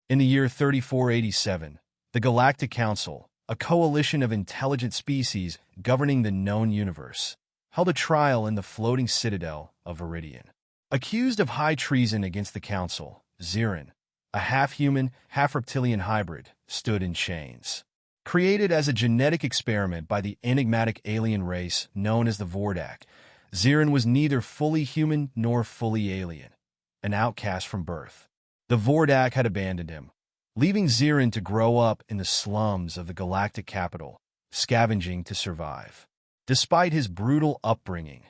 In the year 3487, the Galactic Council, a coalition of intelligent species governing the known universe, held a trial in the floating citadel of Viridian. Accused of high treason against the Council, Zirin, a half-human, half-reptilian hybrid, stood in chains. Created as a genetic experiment by the enigmatic alien race known as the Vordak, Zirin was neither fully human nor fully alien, an outcast from birth. The Vordak had abandoned him, leaving Zirin to grow up in the slums of the galactic capital, scavenging to survive. Despite his brutal upbringing,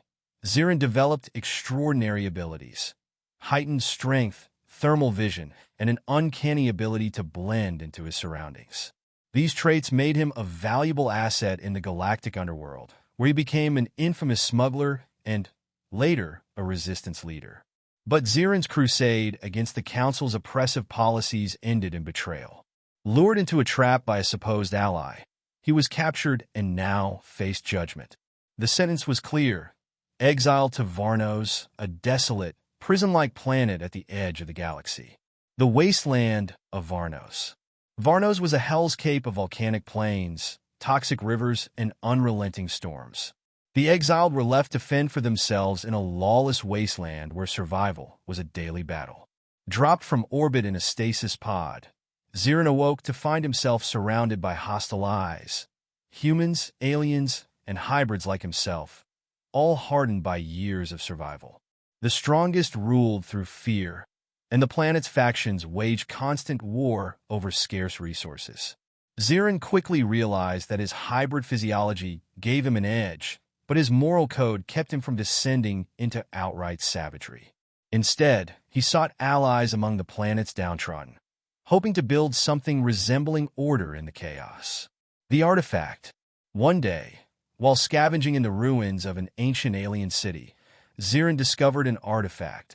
Zirin developed extraordinary abilities, heightened strength, thermal vision, and an uncanny ability to blend into his surroundings. These traits made him a valuable asset in the galactic underworld, where he became an infamous smuggler and, later, a resistance leader. But Zirin's crusade against the Council's oppressive policies ended in betrayal. Lured into a trap by a supposed ally, he was captured and now faced judgment. The sentence was clear: exile to Varnos, a desolate, prison-like planet at the edge of the galaxy. The wasteland of Varnos. Varnos was a hellscape of volcanic plains, toxic rivers, and unrelenting storms. The exiled were left to fend for themselves in a lawless wasteland where survival was a daily battle. Dropped from orbit in a stasis pod, Zirin awoke to find himself surrounded by hostile eyes. Humans, aliens, and hybrids like himself, all hardened by years of survival. The strongest ruled through fear, and the planet's factions waged constant war over scarce resources. Zirin quickly realized that his hybrid physiology gave him an edge, but his moral code kept him from descending into outright savagery. Instead, he sought allies among the planet's downtrodden, hoping to build something resembling order in the chaos. The artifact. One day, while scavenging in the ruins of an ancient alien city, Zirin discovered an artifact,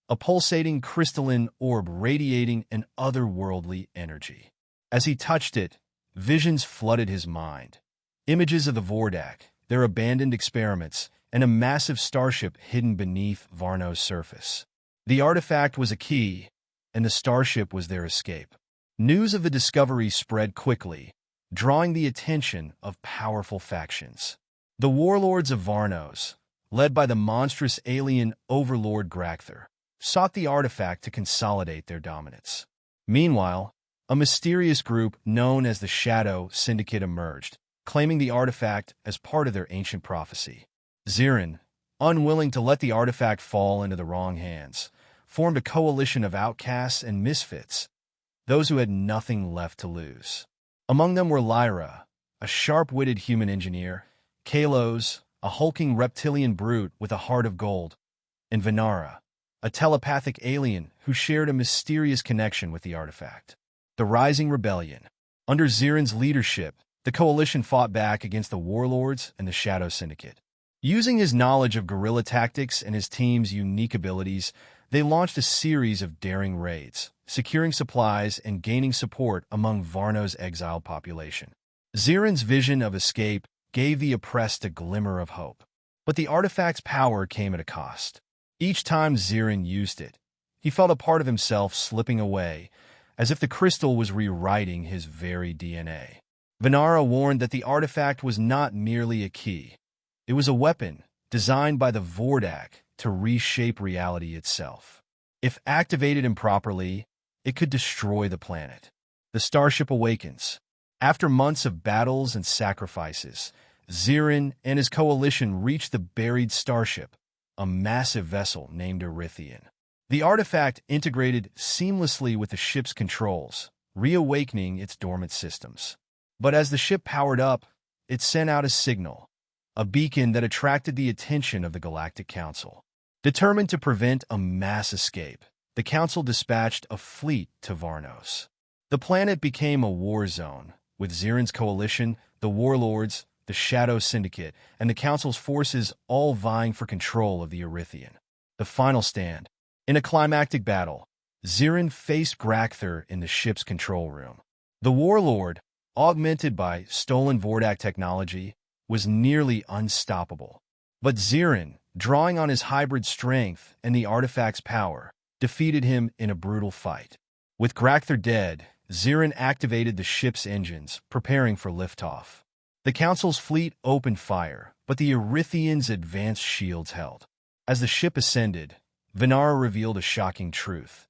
a pulsating crystalline orb radiating an otherworldly energy. As he touched it, visions flooded his mind. Images of the Vordak, their abandoned experiments, and a massive starship hidden beneath Varnos' surface. The artifact was a key, and the starship was their escape. News of the discovery spread quickly, drawing the attention of powerful factions. The warlords of Varnos, led by the monstrous alien overlord Grakther, sought the artifact to consolidate their dominance. Meanwhile, a mysterious group known as the Shadow Syndicate emerged, claiming the artifact as part of their ancient prophecy. Zirin, unwilling to let the artifact fall into the wrong hands, formed a coalition of outcasts and misfits, those who had nothing left to lose. Among them were Lyra, a sharp-witted human engineer, Kalos, a hulking reptilian brute with a heart of gold, and Venara, a telepathic alien who shared a mysterious connection with the artifact. The Rising Rebellion. Under Zirin's leadership, the coalition fought back against the warlords and the Shadow Syndicate. Using his knowledge of guerrilla tactics and his team's unique abilities, they launched a series of daring raids, securing supplies and gaining support among Varnos' exiled population. Zirin's vision of escape gave the oppressed a glimmer of hope. But the artifact's power came at a cost. Each time Zirin used it, he felt a part of himself slipping away, as if the crystal was rewriting his very DNA. Venara warned that the artifact was not merely a key. It was a weapon designed by the Vordak to reshape reality itself. If activated improperly, it could destroy the planet. The starship awakens. After months of battles and sacrifices, Zirin and his coalition reach the buried starship, a massive vessel named Erythian. The artifact integrated seamlessly with the ship's controls, reawakening its dormant systems. But as the ship powered up, it sent out a signal, a beacon that attracted the attention of the Galactic Council. Determined to prevent a mass escape, the Council dispatched a fleet to Varnos. The planet became a war zone, with Zirin's coalition, the warlords, the Shadow Syndicate, and the Council's forces all vying for control of the Erythian. The final stand. In a climactic battle, Zirin faced Grakther in the ship's control room. The warlord, augmented by stolen Vordak technology, was nearly unstoppable. But Zirin, drawing on his hybrid strength and the artifact's power, defeated him in a brutal fight. With Grakther dead, Zirin activated the ship's engines, preparing for liftoff. The Council's fleet opened fire, but the Erythians' advanced shields held. As the ship ascended, Venara revealed a shocking truth.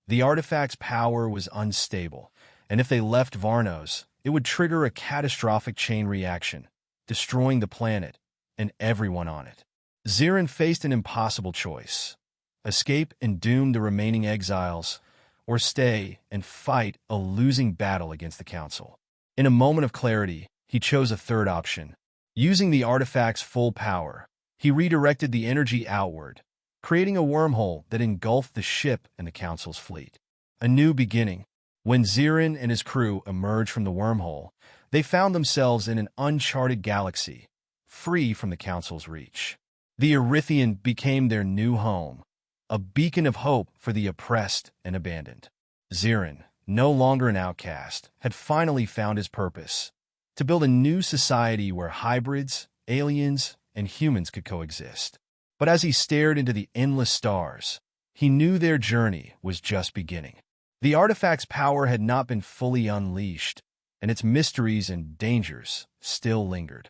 The artifact's power was unstable, and if they left Varnos, it would trigger a catastrophic chain reaction, destroying the planet and everyone on it. Zirin faced an impossible choice: escape and doom the remaining exiles, or stay and fight a losing battle against the Council. In a moment of clarity, he chose a third option. Using the artifact's full power, he redirected the energy outward, creating a wormhole that engulfed the ship and the Council's fleet. A new beginning. When Zirin and his crew emerged from the wormhole, they found themselves in an uncharted galaxy, free from the Council's reach. The Erythian became their new home, a beacon of hope for the oppressed and abandoned. Zirin, no longer an outcast, had finally found his purpose: to build a new society where hybrids, aliens, and humans could coexist. But as he stared into the endless stars, he knew their journey was just beginning. The artifact's power had not been fully unleashed, and its mysteries and dangers still lingered.